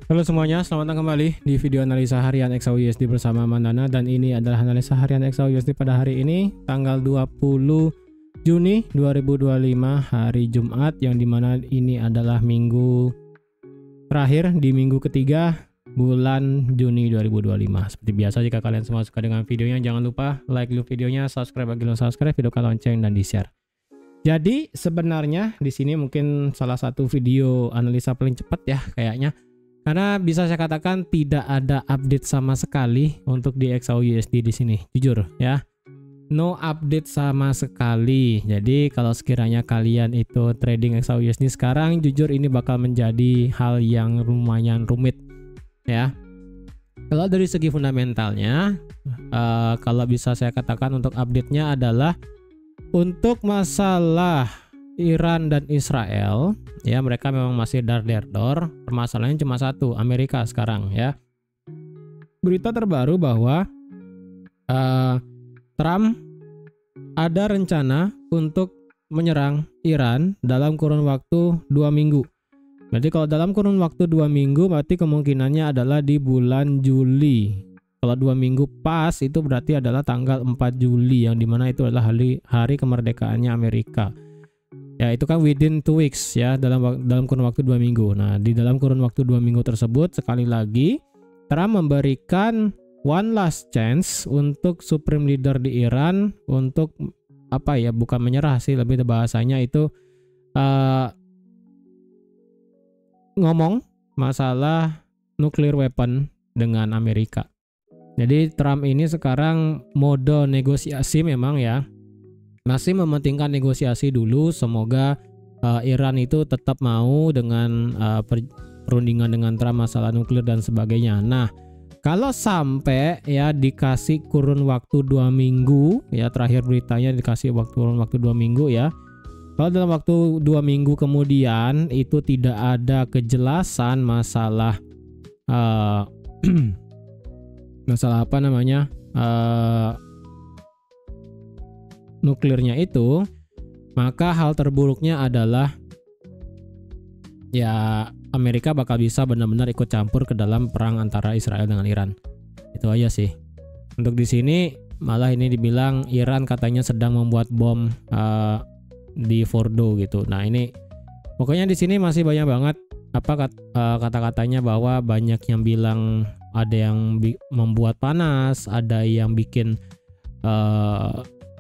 Halo semuanya, selamat datang kembali di video analisa harian XAUUSD bersama Mandana. Dan ini adalah analisa harian XAUUSD pada hari ini tanggal 20 Juni 2025, hari Jumat, yang dimana ini adalah minggu terakhir di minggu ketiga bulan Juni 2025. Seperti biasa, jika kalian semua suka dengan videonya, jangan lupa like dulu videonya, subscribe bagi belum subscribe, video kalian lonceng, dan di share. Jadi sebenarnya di sini mungkin salah satu video analisa paling cepat ya kayaknya. Karena bisa saya katakan tidak ada update sama sekali untuk di XAUUSD di sini, jujur ya. No update sama sekali. Jadi kalau sekiranya kalian itu trading XAUUSD sekarang, jujur ini bakal menjadi hal yang lumayan rumit ya. Kalau dari segi fundamentalnya, kalau bisa saya katakan untuk update-nya adalah untuk masalah Iran dan Israel, ya mereka memang masih dar-der-dor. Permasalahannya cuma satu, Amerika sekarang ya. Berita terbaru bahwa Trump ada rencana untuk menyerang Iran dalam kurun waktu 2 minggu. Berarti kalau dalam kurun waktu 2 minggu, berarti kemungkinannya adalah di bulan Juli. Kalau 2 minggu pas, itu berarti adalah tanggal 4 Juli, yang dimana itu adalah hari kemerdekaannya Amerika. Ya, itu kan within 2 weeks ya, dalam kurun waktu 2 minggu. Nah, di dalam kurun waktu 2 minggu tersebut, sekali lagi Trump memberikan one last chance untuk supreme leader di Iran untuk apa ya, bukan menyerah sih, lebih bahasanya itu ngomong masalah nuclear weapon dengan Amerika. Jadi Trump ini sekarang mode negosiasi memang ya. Masih mementingkan negosiasi dulu, semoga Iran itu tetap mau dengan perundingan dengan Trump masalah nuklir dan sebagainya. Nah, kalau sampai ya dikasih kurun waktu 2 minggu, ya terakhir beritanya dikasih kurun waktu 2 minggu ya. Kalau dalam waktu 2 minggu kemudian itu tidak ada kejelasan masalah masalah apa namanya nuklirnya itu, maka hal terburuknya adalah ya Amerika bakal bisa benar-benar ikut campur ke dalam perang antara Israel dengan Iran. Itu aja sih. Untuk di sini malah ini dibilang Iran katanya sedang membuat bom di Fordo gitu. Nah, ini pokoknya di sini masih banyak banget apa kata-katanya, bahwa banyak yang bilang ada yang membuat panas, ada yang bikin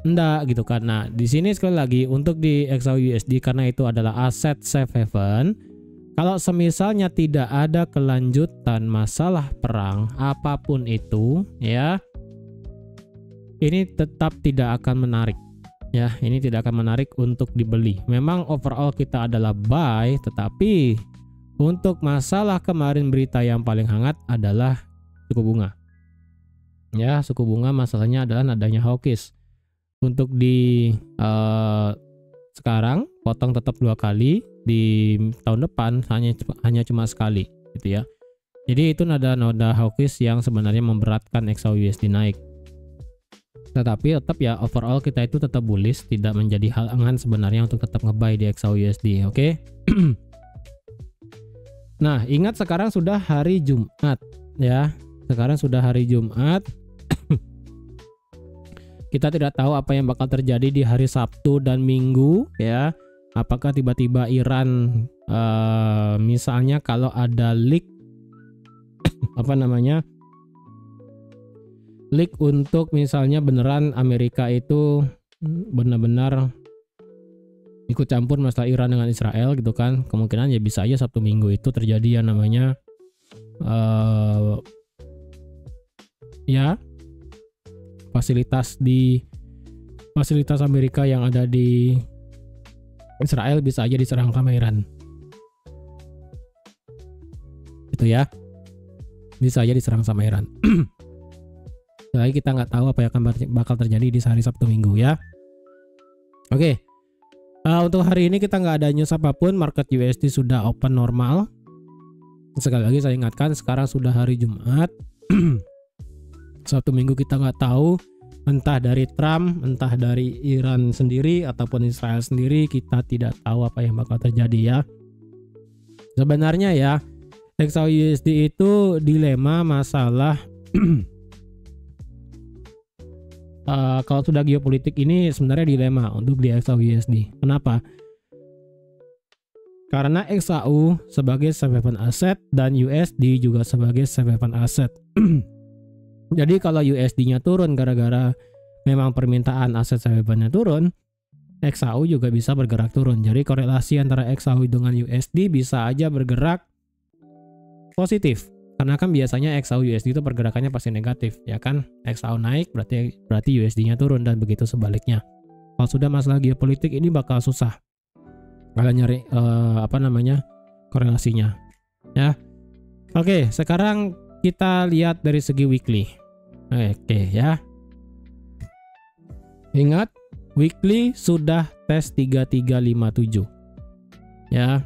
enggak gitu kan. Nah, di sini sekali lagi untuk di XAUUSD, karena itu adalah aset safe haven, kalau semisalnya tidak ada kelanjutan masalah perang apapun itu ya, ini tetap tidak akan menarik ya, ini tidak akan menarik untuk dibeli. Memang overall kita adalah buy, tetapi untuk masalah kemarin berita yang paling hangat adalah suku bunga ya. Suku bunga masalahnya adalah nadanya hawkish. Untuk di sekarang potong tetap 2 kali, di tahun depan hanya cuma sekali gitu ya. Jadi itu nada hawkish yang sebenarnya memberatkan XAUUSD naik. Tetapi tetap ya overall kita itu tetap bullish, tidak menjadi halangan sebenarnya untuk tetap nge-buy di XAUUSD, oke? Nah, ingat sekarang sudah hari Jumat ya. Sekarang sudah hari Jumat. Kita tidak tahu apa yang bakal terjadi di hari Sabtu dan Minggu ya. Apakah tiba-tiba Iran misalnya kalau ada leak apa namanya? Leak untuk misalnya beneran Amerika itu benar-benar ikut campur masalah Iran dengan Israel gitu kan. Kemungkinan ya bisa aja Sabtu Minggu itu terjadi yang namanya ya fasilitas Amerika yang ada di Israel bisa aja diserang sama Iran. Itu ya. Bisa aja diserang sama Iran. Lagi kita nggak tahu apa yang bakal terjadi di hari Sabtu Minggu ya. Oke. Untuk hari ini kita nggak ada news apapun. Market USD sudah open normal. Sekali lagi saya ingatkan, sekarang sudah hari Jumat. Sabtu Minggu kita nggak tahu, entah dari Trump, entah dari Iran sendiri ataupun Israel sendiri, kita tidak tahu apa yang bakal terjadi ya. Sebenarnya ya, XAUUSD itu dilema masalah kalau sudah geopolitik ini sebenarnya dilema untuk di XAUUSD. Kenapa? Karena XAU sebagai safe haven asset dan USD juga sebagai safe haven asset. Jadi kalau USD-nya turun gara-gara memang permintaan aset safe haven-nya turun, XAU juga bisa bergerak turun. Jadi korelasi antara XAU dengan USD bisa aja bergerak positif. Karena kan biasanya XAU USD itu pergerakannya pasti negatif, ya kan? XAU naik berarti USD-nya turun dan begitu sebaliknya. Kalau sudah masalah geopolitik ini bakal susah kalian nyari korelasinya, ya. Oke, sekarang kita lihat dari segi weekly. Oke, ya. Ingat, weekly sudah tes 3357. Ya.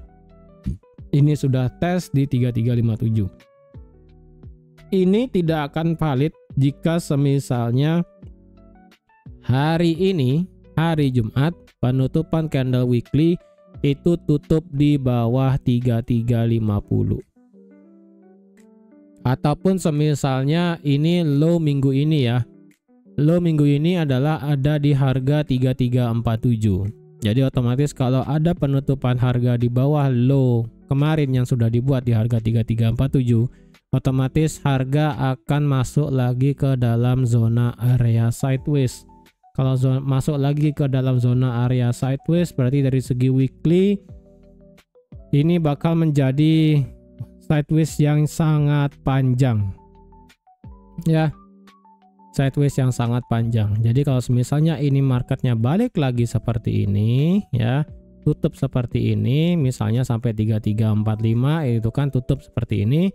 Ini sudah tes di 3357. Ini tidak akan valid jika semisalnya hari ini, hari Jumat, penutupan candle weekly itu tutup di bawah 3350. Ataupun semisalnya ini low minggu ini ya. Low minggu ini adalah ada di harga 3347. Jadi otomatis kalau ada penutupan harga di bawah low kemarin yang sudah dibuat di harga 3347, otomatis harga akan masuk lagi ke dalam zona area sideways. Kalau masuk lagi ke dalam zona area sideways, berarti dari segi weekly ini bakal menjadi sideways yang sangat panjang, ya, sideways yang sangat panjang. Jadi kalau misalnya ini marketnya balik lagi seperti ini, ya, tutup seperti ini, misalnya sampai 3345, itu kan tutup seperti ini.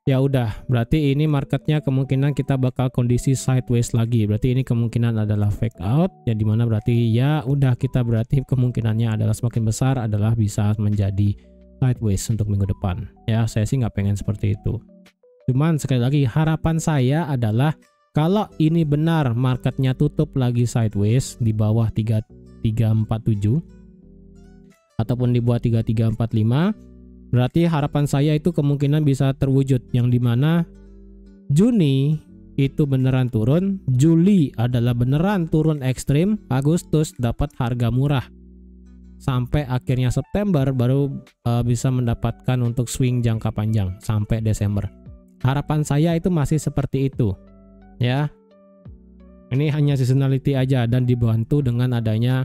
Ya udah, berarti ini marketnya kemungkinan kita bakal kondisi sideways lagi. Berarti ini kemungkinan adalah fake out, ya, dimana berarti ya udah kita berarti kemungkinannya adalah semakin besar adalah bisa menjadi sideways untuk minggu depan. Ya, saya sih nggak pengen seperti itu. Cuman sekali lagi harapan saya adalah kalau ini benar marketnya tutup lagi sideways di bawah 3347 ataupun di bawah 3345, berarti harapan saya itu kemungkinan bisa terwujud, yang dimana Juni itu beneran turun, Juli adalah beneran turun ekstrim, Agustus dapat harga murah, sampai akhirnya September baru bisa mendapatkan untuk swing jangka panjang sampai Desember. Harapan saya itu masih seperti itu, ya. Ini hanya seasonality aja dan dibantu dengan adanya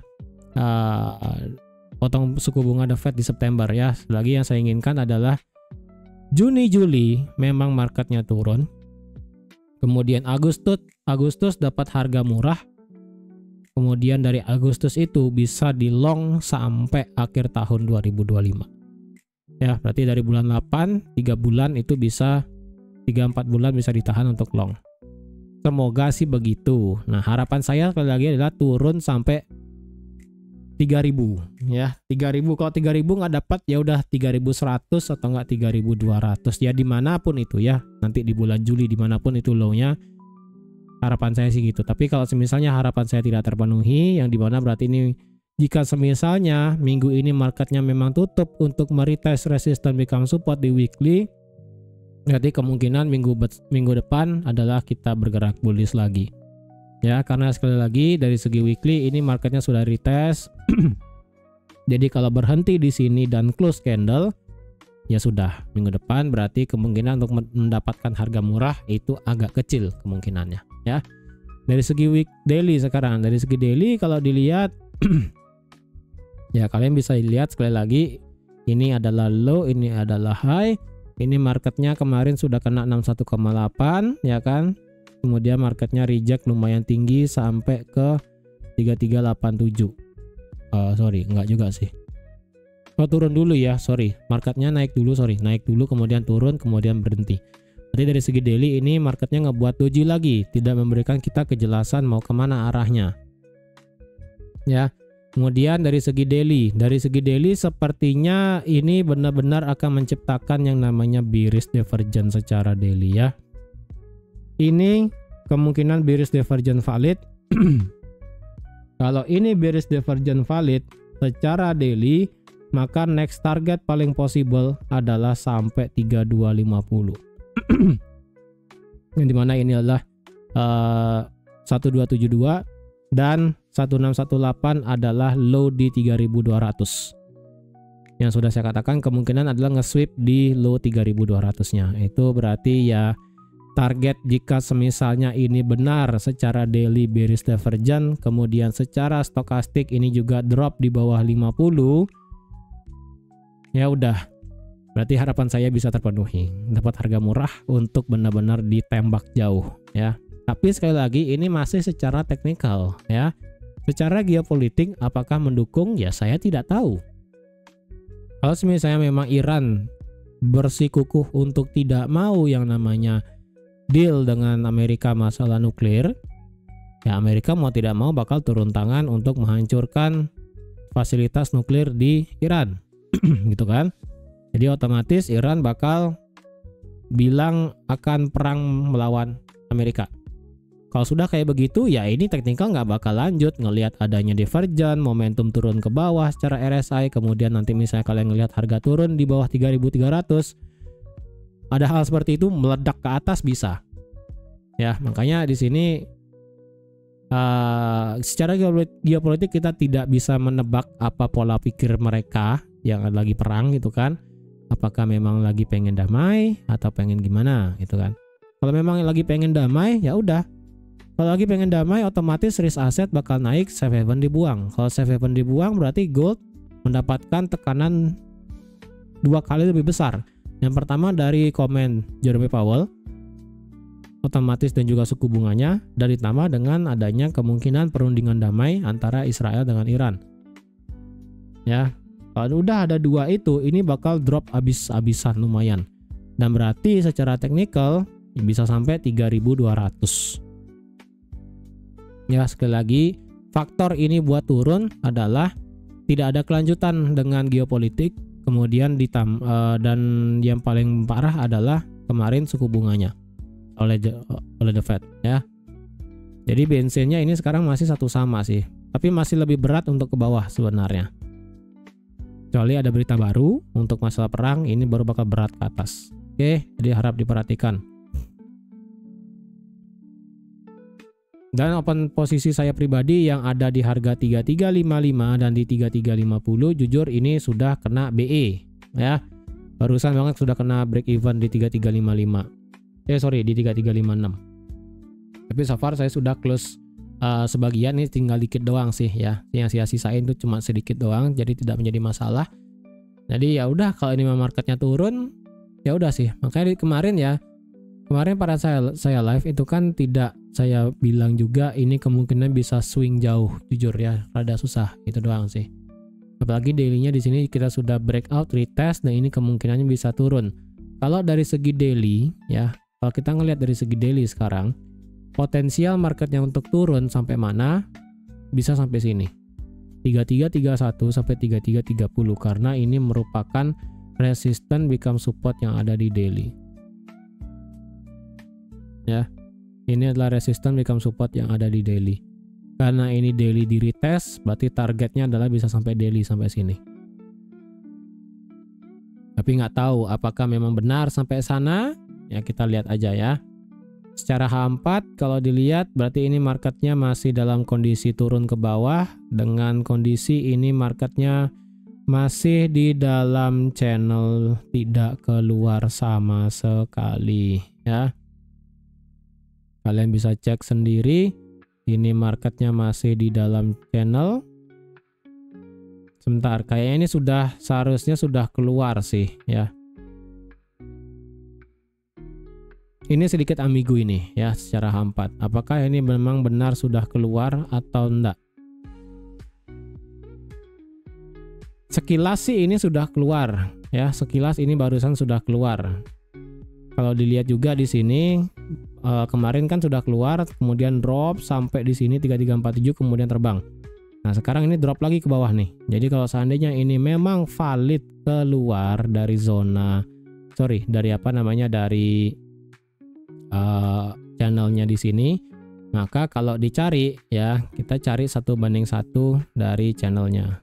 potong suku bunga The Fed di September, ya. Lagi yang saya inginkan adalah Juni Juli memang marketnya turun, kemudian Agustus dapat harga murah, kemudian dari Agustus itu bisa di long sampai akhir tahun 2025, ya. Berarti dari bulan 8 3 bulan itu bisa 3-4 bulan bisa ditahan untuk long. Semoga sih begitu. Nah, harapan saya sekali lagi adalah turun sampai 3000, ya. 3000, kalau 3000 nggak dapat ya udah 3100 atau enggak 3200, ya, dimanapun itu, ya, nanti di bulan Juli dimanapun itu low-nya, harapan saya sih gitu. Tapi kalau misalnya harapan saya tidak terpenuhi, yang dimana berarti ini jika semisalnya minggu ini marketnya memang tutup untuk meretest resistance become support di weekly, berarti kemungkinan minggu depan adalah kita bergerak bullish lagi. Ya, karena sekali lagi dari segi weekly ini marketnya sudah retest. Jadi kalau berhenti di sini dan close candle, ya sudah, minggu depan berarti kemungkinan untuk mendapatkan harga murah itu agak kecil kemungkinannya, ya. Dari segi daily sekarang, dari segi daily kalau dilihat ya kalian bisa lihat sekali lagi ini adalah low, ini adalah high. Ini marketnya kemarin sudah kena 61,8, ya kan? Kemudian marketnya reject lumayan tinggi sampai ke 3387. Sorry, enggak juga sih. Oh, turun dulu ya, sorry. Marketnya naik dulu, naik dulu kemudian turun kemudian berhenti. Jadi dari segi daily ini marketnya ngebuat doji lagi, tidak memberikan kita kejelasan mau kemana arahnya, ya. Kemudian dari segi daily sepertinya ini benar-benar akan menciptakan yang namanya bearish divergence secara daily, ya. Ini kemungkinan bearish divergence valid. Kalau ini bearish divergence valid secara daily, maka next target paling possible adalah sampai 3250. Yang dimana ini adalah 1272 dan 1618 adalah low di 3200. Yang sudah saya katakan kemungkinan adalah nge-sweep di low 3200-nya. Itu berarti ya target jika semisalnya ini benar secara daily bearish divergence, kemudian secara stokastik ini juga drop di bawah 50, ya udah, berarti harapan saya bisa terpenuhi, dapat harga murah untuk benar-benar ditembak jauh ya. Tapi sekali lagi ini masih secara teknikal ya. Secara geopolitik apakah mendukung? Ya saya tidak tahu. Kalau misalnya memang Iran bersikukuh untuk tidak mau yang namanya deal dengan Amerika masalah nuklir, ya Amerika mau tidak mau bakal turun tangan untuk menghancurkan fasilitas nuklir di Iran. Gitu kan. Jadi otomatis Iran bakal bilang akan perang melawan Amerika. Kalau sudah kayak begitu ya ini teknikal nggak bakal lanjut, ngelihat adanya divergen, momentum turun ke bawah secara RSI, kemudian nanti misalnya kalian ngelihat harga turun di bawah 3.300, ada hal seperti itu meledak ke atas bisa. Ya makanya di sini secara geopolitik kita tidak bisa menebak apa pola pikir mereka yang lagi perang gitu kan. Apakah memang lagi pengen damai atau pengen gimana gitu kan. Kalau memang lagi pengen damai ya udah. Kalau lagi pengen damai otomatis risk aset bakal naik, safe haven dibuang. Kalau safe haven dibuang berarti gold mendapatkan tekanan 2 kali lebih besar. Yang pertama dari komen Jerome Powell otomatis dan juga suku bunganya, dan ditambah dengan adanya kemungkinan perundingan damai antara Israel dengan Iran. Ya, kalau udah ada dua itu, ini bakal drop abis-abisan lumayan. Dan berarti secara teknikal bisa sampai 3.200. Ya, sekali lagi faktor ini buat turun adalah tidak ada kelanjutan dengan geopolitik, kemudian dan yang paling parah adalah kemarin suku bunganya oleh the Fed ya. Jadi bensinnya ini sekarang masih satu sama sih, tapi masih lebih berat untuk ke bawah sebenarnya. Kecuali ada berita baru untuk masalah perang, ini baru bakal berat ke atas. Oke, jadi harap diperhatikan. Dan open posisi saya pribadi yang ada di harga 3355 dan di 3350, jujur ini sudah kena BE ya. Barusan banget sudah kena break even di 3355. Di 3356. Tapi so far saya sudah close sebagian, ini tinggal dikit doang sih ya. Yang saya sisain itu cuma sedikit doang, jadi tidak menjadi masalah. Jadi ya udah, kalau ini marketnya turun ya udah sih. Makanya kemarin pada saya live itu kan tidak saya bilang juga ini kemungkinan bisa swing jauh, jujur ya, rada susah itu doang sih. Apalagi daily-nya di sini kita sudah breakout, retest, dan ini kemungkinannya bisa turun. Kalau dari segi daily ya, kalau kita ngelihat dari segi daily sekarang, potensial marketnya untuk turun sampai mana? Bisa sampai sini. 3331 sampai 3330 karena ini merupakan resisten become support yang ada di daily. Ya. Ini adalah resisten become support yang ada di daily. Karena ini daily di retest, berarti targetnya adalah bisa sampai daily sampai sini. Tapi nggak tahu apakah memang benar sampai sana. Ya kita lihat aja ya. Secara H4 kalau dilihat berarti ini marketnya masih dalam kondisi turun ke bawah. Dengan kondisi ini marketnya masih di dalam channel tidak keluar sama sekali ya. Kalian bisa cek sendiri, ini marketnya masih di dalam channel. Sebentar, kayaknya ini seharusnya sudah keluar sih ya. Ini sedikit ambigu ini ya secara H4. Apakah ini memang benar sudah keluar atau enggak? Sekilas sih ini sudah keluar ya, sekilas ini barusan sudah keluar. Kalau dilihat juga di sini kemarin kan sudah keluar, kemudian drop sampai di sini 3347 kemudian terbang. Nah, sekarang ini drop lagi ke bawah nih. Jadi kalau seandainya ini memang valid keluar dari dari channelnya di sini, maka kalau dicari ya, kita cari 1:1 dari channelnya.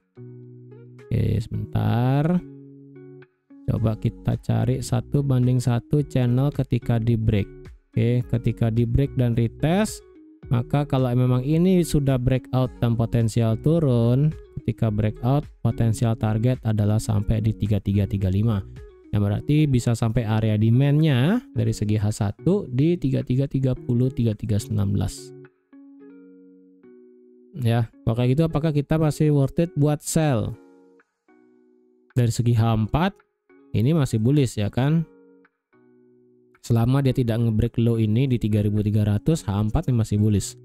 Oke, sebentar. Coba kita cari 1:1 channel ketika di break. Oke, ketika di break dan retest, maka kalau memang ini sudah breakout dan potensial turun, ketika breakout potensial target adalah sampai di 3335. Yang berarti bisa sampai area demand-nya dari segi H1 di 3330, 3319. Ya, kalau gitu apakah kita masih worth it buat sell? Dari segi H4 ini masih bullish ya kan? Selama dia tidak ngebreak low ini di 3300, H4 ini masih bullish.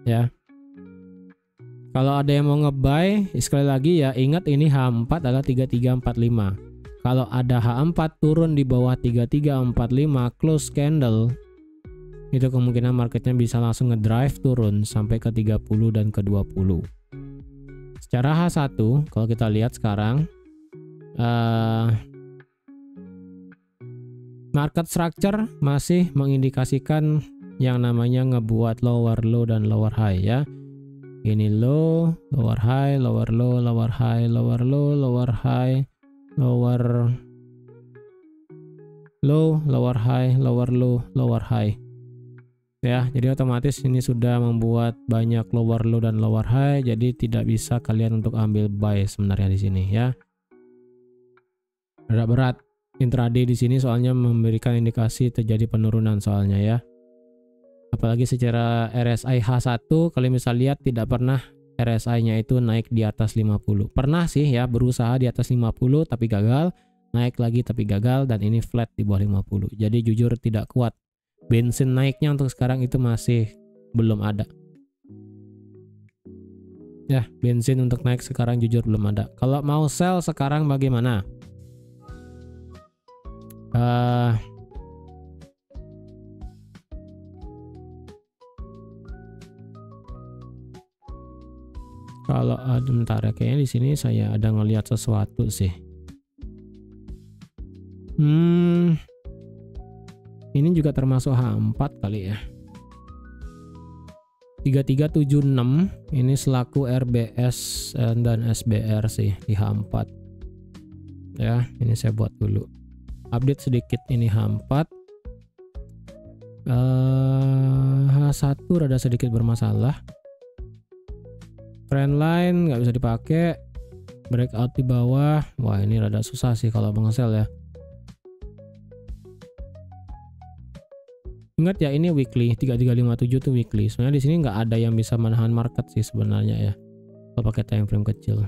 Ya. Kalau ada yang mau nge-buy, sekali lagi ya, ingat ini H4 adalah 3345. Kalau ada H4 turun di bawah 3345 close candle, itu kemungkinan marketnya bisa langsung ngedrive turun sampai ke 30 dan ke 20. Secara H1 kalau kita lihat sekarang market structure masih mengindikasikan yang namanya ngebuat lower low dan lower high ya. Ini low, lower high, lower low, lower high, lower low, lower high, lower low, lower high, lower low, lower high. Ya, jadi otomatis ini sudah membuat banyak lower low dan lower high, jadi tidak bisa kalian untuk ambil buy sebenarnya di sini ya. Berat intraday di sini soalnya memberikan indikasi terjadi penurunan soalnya ya. Apalagi secara RSI H1 kalian bisa lihat tidak pernah RSI-nya itu naik di atas 50. Pernah sih ya berusaha di atas 50 tapi gagal, naik lagi tapi gagal, dan ini flat di bawah 50. Jadi jujur tidak kuat. Bensin naiknya untuk sekarang itu masih belum ada. Ya, bensin untuk naik sekarang jujur belum ada. Kalau mau sell sekarang bagaimana? Kalau bentar ya, kayaknya di sini saya ada ngelihat sesuatu sih. Ini juga termasuk H4 kali ya. 3376 ini selaku RBS dan SBR sih di H4. Ya, ini saya buat dulu. Update sedikit ini H4. H1 rada sedikit bermasalah. Trendline nggak bisa dipakai. Breakout di bawah. Wah, ini rada susah sih kalau mau nge-sell ya. Ingat ya, ini weekly, 3357 tuh weekly. Sebenarnya di sini nggak ada yang bisa menahan market sih sebenarnya ya. Kalau pakai time frame kecil.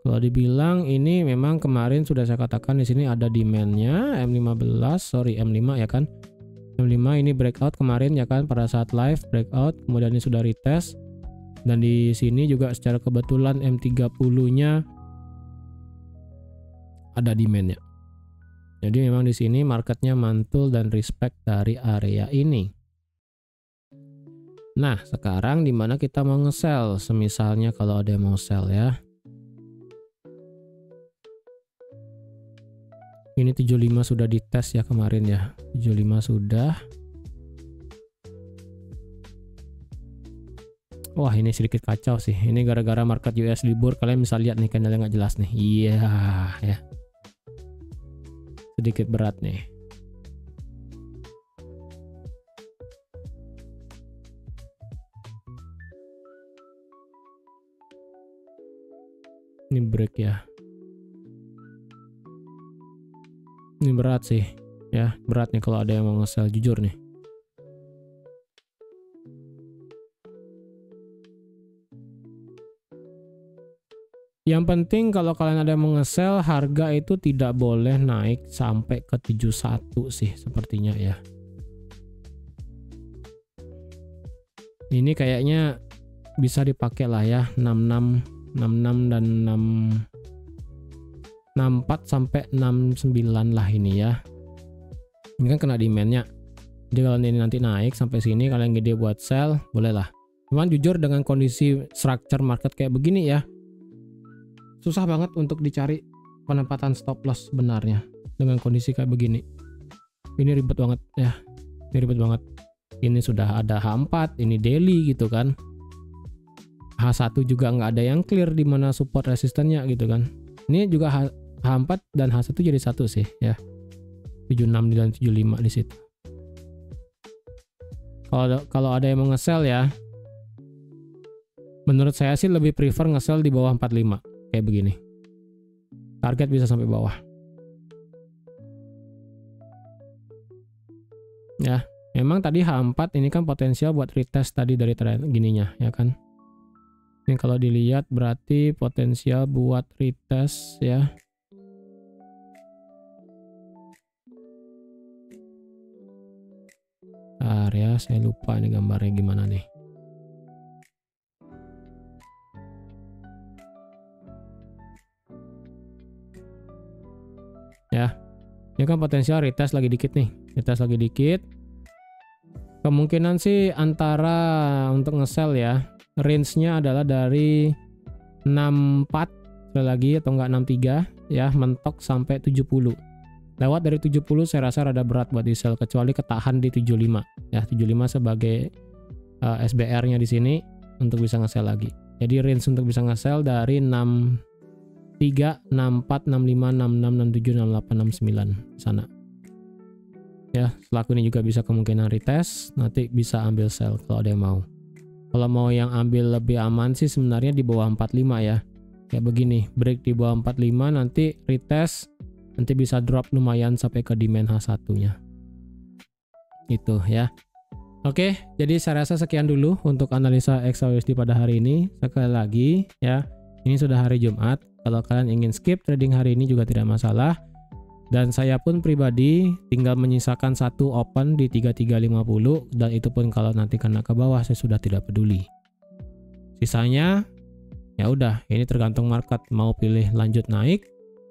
Kalau dibilang ini memang kemarin sudah saya katakan di sini ada demand-nya M5 ya kan. M5 ini breakout kemarin ya kan, pada saat live breakout, kemudian ini sudah retest. Dan di sini juga secara kebetulan M30-nya ada demand-nya. Jadi memang di sini marketnya mantul dan respect dari area ini. Nah, sekarang di mana kita mau nge-sell? Semisalnya kalau ada yang mau sell ya. Ini 75 sudah dites ya kemarin ya. 75 sudah. Wah, ini sedikit kacau sih. Ini gara-gara market US libur. Kalian bisa lihat nih candle nggak jelas nih. Iya ya. Sedikit berat nih. Ini break ya. Ini berat sih ya, berat nih kalau ada yang mau nge-sell jujur nih. Yang penting kalau kalian ada yang mau nge-sell, harga itu tidak boleh naik sampai ke 71 sih sepertinya ya. Ini kayaknya bisa dipakai lah ya, 66 dan 64 sampai 69 lah ini ya. Ini kan kena demand-nya. Jadi kalau ini nanti naik sampai sini, kalian gede buat sell, boleh lah. Cuman jujur dengan kondisi structure market kayak begini ya, susah banget untuk dicari penempatan stop loss sebenarnya dengan kondisi kayak begini. Ini ribet banget ya. Ini ribet banget. Ini sudah ada H4, ini daily gitu kan. H1 juga nggak ada yang clear di mana support resistennya gitu kan. Ini juga H4 dan H1 jadi satu sih ya. 76 dan 75 di situ. Kalau ada yang mau nge-sell ya, menurut saya sih lebih prefer nge-sell di bawah 45 kayak begini. Target bisa sampai bawah. Ya, memang tadi H4 ini kan potensial buat retest tadi dari trend gininya ya kan. Ini kalau dilihat berarti potensial buat retest ya. Bentar ya, saya lupa ini gambarnya gimana nih. Ya, ini kan potensial retest lagi dikit nih. Retest lagi dikit. Kemungkinan sih antara untuk nge-sell ya, range-nya adalah dari 64 sekali lagi atau enggak 63 ya, mentok sampai 70. Lewat dari 70 saya rasa rada berat buat di sell kecuali ketahan di 75 ya, 75 sebagai SBR-nya di sini untuk bisa nge-sell lagi. Jadi range untuk bisa nge-sell dari 63, 64, 65, 66, 67, 68, 69 di sana. Ya, selaku ini juga bisa kemungkinan retest, nanti bisa ambil sell kalau ada yang mau. Kalau mau yang ambil lebih aman sih sebenarnya di bawah 45 ya. Kayak begini, break di bawah 45 nanti retest, nanti bisa drop lumayan sampai ke demand H1-nya. Itu ya. Oke, jadi saya rasa sekian dulu untuk analisa XAUSD pada hari ini. Sekali lagi ya, ini sudah hari Jumat. Kalau kalian ingin skip trading hari ini juga tidak masalah. Dan saya pun pribadi tinggal menyisakan satu open di 3350 dan itu pun kalau nanti kena ke bawah saya sudah tidak peduli. Sisanya ya udah, ini tergantung market mau pilih lanjut naik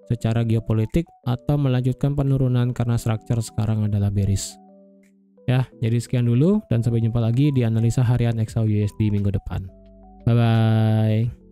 secara geopolitik atau melanjutkan penurunan karena structure sekarang adalah bearish. Ya, jadi sekian dulu dan sampai jumpa lagi di analisa harian XAUUSD minggu depan. Bye bye.